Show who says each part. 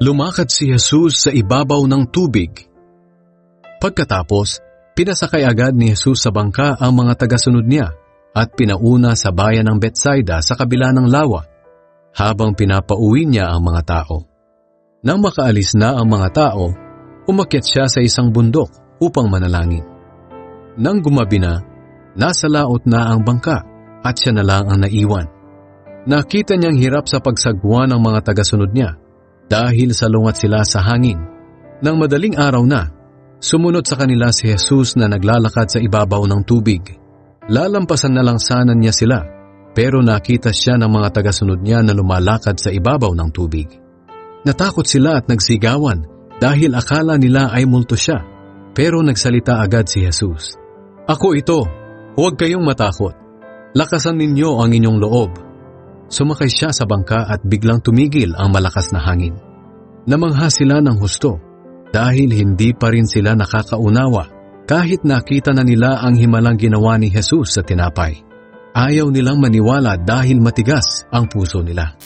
Speaker 1: Lumakad si Jesus sa ibabaw ng tubig. Pagkatapos, pinasakay agad ni Jesus sa bangka ang mga tagasunod niya at pinauna sa bayan ng Betsaida sa kabila ng lawa, habang pinapauwi niya ang mga tao. Nang makaalis na ang mga tao, umakyat siya sa isang bundok upang manalangin. Nang gumabi na, nasa laot na ang bangka at siya na lang ang naiwan. Nakita niyang hirap sa pagsagwa ng mga tagasunod niya dahil salungat sila sa hangin. Nang madaling araw na, sumunod sa kanila si Jesus na naglalakad sa ibabaw ng tubig. Lalampasan na lang sana niya sila, pero nakita siya ng mga tagasunod niya na lumalakad sa ibabaw ng tubig. Natakot sila at nagsigawan dahil akala nila ay multo siya, pero nagsalita agad si Jesus. "Ako ito, huwag kayong matakot. Lakasan ninyo ang inyong loob." Sumakay siya sa bangka at biglang tumigil ang malakas na hangin. Namangha sila ng husto dahil hindi pa rin sila nakakaunawa kahit nakita na nila ang himalang ginawa ni Jesus sa tinapay. Ayaw nilang maniwala dahil matigas ang puso nila.